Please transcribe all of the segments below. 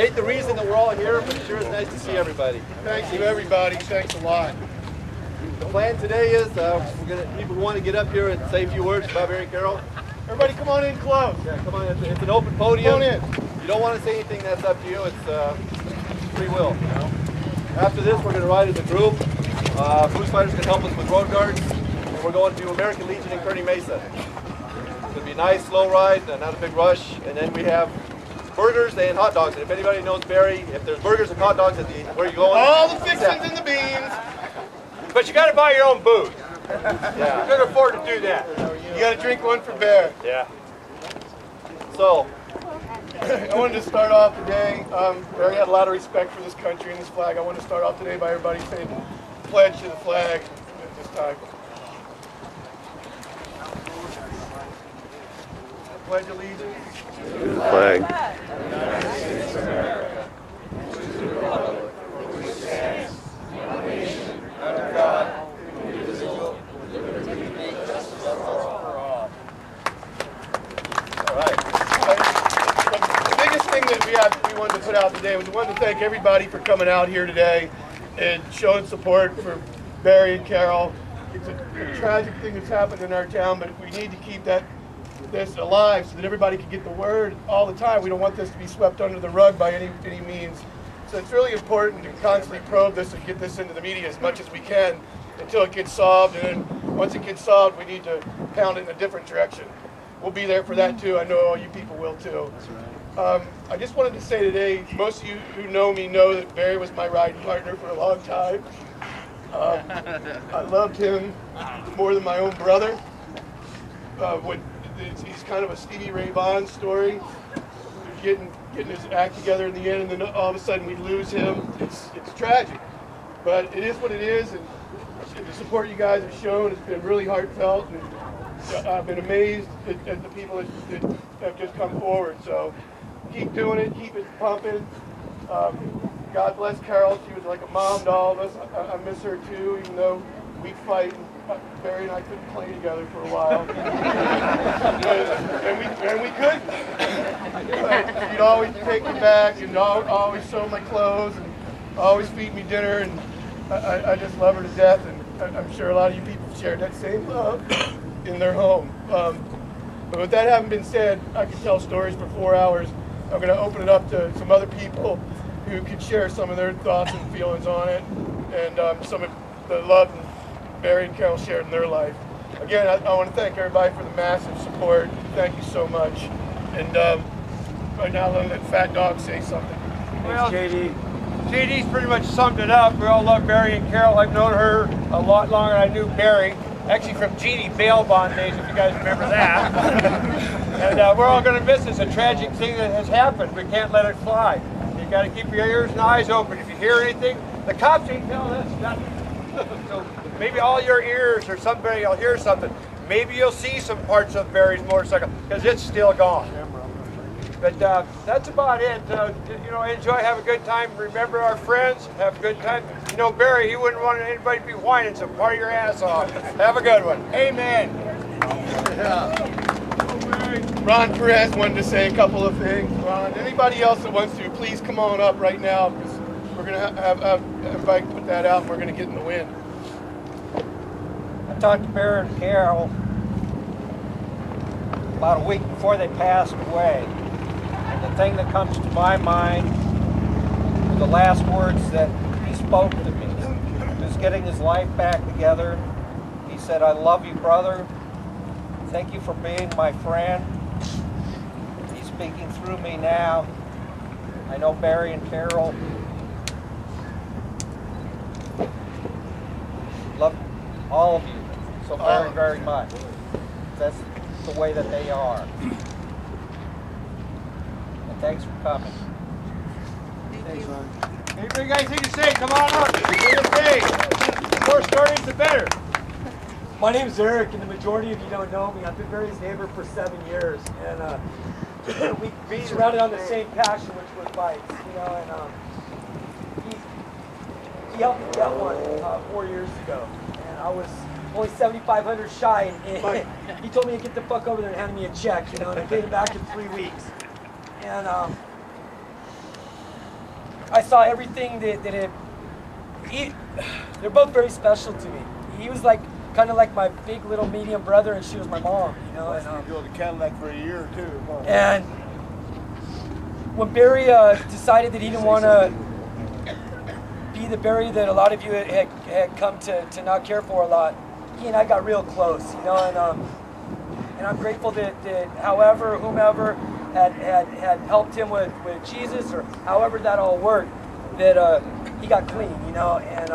hate the reason that we're all here, but it sure is nice to see everybody. Thank you, everybody. Thanks a lot. The plan today is people want to get up here and say a few words about Barry and Carol. Everybody come on in close. Yeah, come on. It's an open podium. Come on in. You don't want to say anything, that's up to you. It's free will. You know? After this, we're going to ride as a group. Blues Fighters can help us with road guards. And we're going to American Legion in Kearney Mesa. It's going to be a nice, slow ride, not a big rush. And then we have burgers and hot dogs. And if anybody knows Barry, if there's burgers and hot dogs at where you're going, all the fixings and the beans. But you got to buy your own booze. Yeah. You can afford to do that. You got to drink one for Bear. Yeah. So, I wanted to start off today. Barry had a lot of respect for this country and this flag. I want to start off today by everybody saying pledge to the flag at this time. I pledge allegiance to the flag. We wanted to put out today was we wanted to thank everybody for coming out here today and showing support for Barry and Carol. It's a tragic thing that's happened in our town, but we need to keep this alive so that everybody can get the word all the time. We don't want this to be swept under the rug by any means. So it's really important to constantly probe this and get this into the media as much as we can until it gets solved. And then once it gets solved, we need to pound it in a different direction. We'll be there for that too. I know all you people will too. I just wanted to say today, most of you who know me know that Barry was my riding partner for a long time. I loved him more than my own brother. He's kind of a Stevie Ray Vaughan story. Getting his act together in the end, and then all of a sudden we lose him. It's tragic, but it is what it is, and the support you guys have shown has been really heartfelt, and I've been amazed at the people that have just come forward. So keep doing it, keep it pumping. God bless Carol. She was like a mom to all of us. I miss her too, even though we fight. Barry and I couldn't play together for a while. and we couldn't. She'd always take me back and always sew my clothes and always feed me dinner. And I just love her to death. And I'm sure a lot of you people shared that same love in their home. But with that having been said, I could tell stories for 4 hours. I'm going to open it up to some other people who could share some of their thoughts and feelings on it, and some of the love Barry and Carol shared in their life. Again, I want to thank everybody for the massive support. Thank you so much. And right now, I'll let Fat Dog say something. Well, JD's pretty much summed it up. We all love Barry and Carol. I've known her a lot longer than I knew Barry. Actually from GD bail bond days, if you guys remember that. And we're all going to miss this. A tragic thing that has happened. We can't let it fly. You got to keep your ears and eyes open. If you hear anything, the cops ain't telling us nothing. So maybe all your ears or somebody will hear something. Maybe you'll see some parts of Barry's motorcycle because it's still gone. But that's about it. You know, enjoy, have a good time. Remember our friends, have a good time. You know, Barry, he wouldn't want anybody to be whining, so party your ass off. Have a good one. Amen. Yeah. Ron Perez wanted to say a couple of things. Ron, anybody else that wants to, please come on up right now because we're going to have everybody put that out and we're going to get in the wind. I talked to Barry and Carol about a week before they passed away. And the thing that comes to my mind, the last words that he spoke to me, was getting his life back together. He said, "I love you, brother. Thank you for being my friend." He's speaking through me now. I know Barry and Carol love all of you so very, very much. That's the way that they are. And thanks for coming. Thanks, Ron. Anything you guys think to say, come on up. The more stories, the better. My name is Eric, and the majority of you don't know me. I've been Barry's neighbor for 7 years, and we surrounded on the same passion, which was bikes. You know, and he helped me get one 4 years ago, and I was only 7,500 shy, and he told me to get the fuck over there and handed me a check, you know, and I paid him back in 3 weeks. And I saw everything that they're both very special to me. He was like kind of like my big little medium brother, and she was my mom, you know. And you drove to Cadillac for a year or two. Huh? And when Barry decided that he didn't want to be the Barry that a lot of you had come to not care for a lot, he and I got real close, you know. And I'm grateful that whomever had helped him with Jesus, or however that all worked, that he got clean, you know. And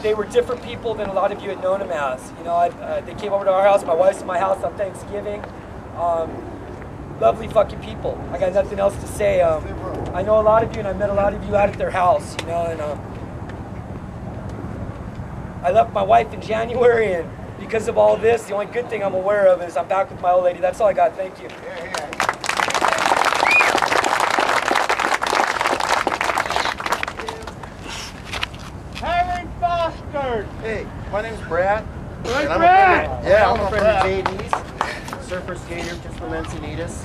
they were different people than a lot of you had known him as. You know, they came over to our house, my wife's at my house on Thanksgiving. Lovely fucking people. I got nothing else to say. I know a lot of you, and I met a lot of you out at their house, you know. And I left my wife in January, and because of all this, the only good thing I'm aware of is I'm back with my old lady. That's all I got. Thank you. Harry Foster. Hey, my name's Brad. Hey, and I'm Brad. I'm a friend of JD's. Surfer skater just from Encinitas.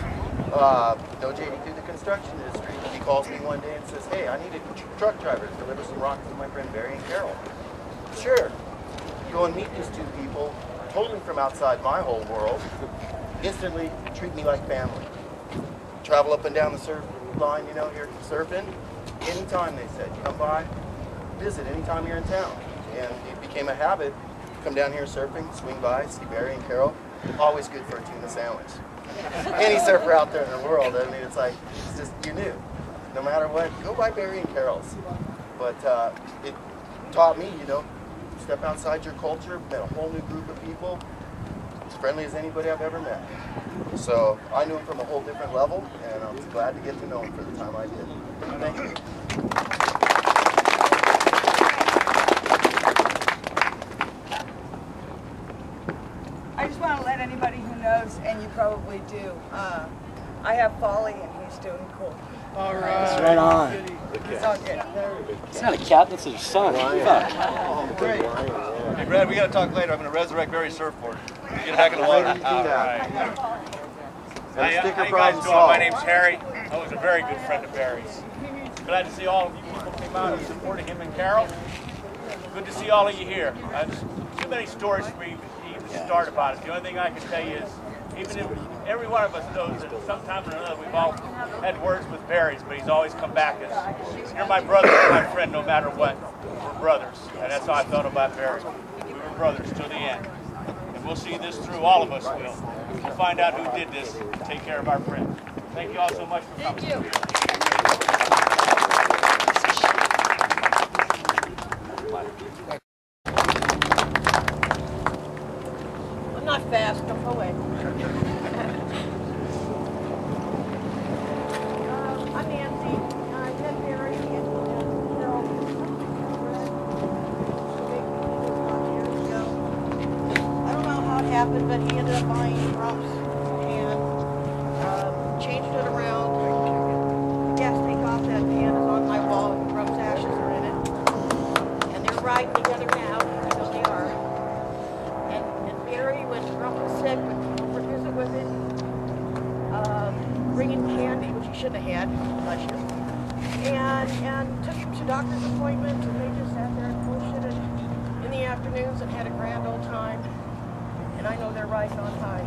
Know JD through the construction industry. He calls me one day and says, hey, I need a truck driver to deliver some rocks to my friend Barry and Carol. Sure. Go and meet these two people, totally from outside my whole world. Instantly treat me like family. Travel up and down the surf line, you know, here surfing. Anytime, they said, come by, visit anytime you're in town. And it became a habit. Come down here surfing, swing by, see Barry and Carol. Always good for a tuna sandwich. Any surfer out there in the world, I mean, it's like, it's just, you knew. No matter what, go by Barry and Carol's. But it taught me, you know, step outside your culture, met a whole new group of people, as friendly as anybody I've ever met. So I knew him from a whole different level, and I was glad to get to know him for the time I did. Thank you. I just want to let anybody who knows, and you probably do, I have Folly, and he's doing cool. All right. That's right on. It's all good. It's not a cat, that's his son. Fuck. Great. Hey, Brad, we got to talk later. I'm going to resurrect Barry's surfboard. Get back in the water. All right. How you guys doing? My name's Harry. I was a very good friend of Barry's. Glad to see all of you people came out and supported him and Carol. Good to see all of you here. Too many stories for me to even start about it. The only thing I can tell you is, even if every one of us knows that sometime or another we've all had words with Barry's, but he's always come back as, you're my brother, you're my friend, no matter what. We're brothers. And that's how I felt about Barry. We were brothers till the end. And we'll see this through, all of us will. We'll find out who did this and take care of our friend. Thank you all so much for coming. Thank you. I'm not fast, don't go away. I'm Nancy. I met Barry and Carol years ago. I don't know how it happened, but he ended up buying Trump's pan, changed it around. The gas tank off that pan is on my wall, and Trump's ashes are in it. And they're riding together now, because they are. And Barry, when Trump was sick, would come over to visit with him, bringing candy, which he shouldn't have had, bless you. And took him to doctor's appointments, and they just sat there and bullshitted in the afternoons and had a grand old time. And I know they're riding on high.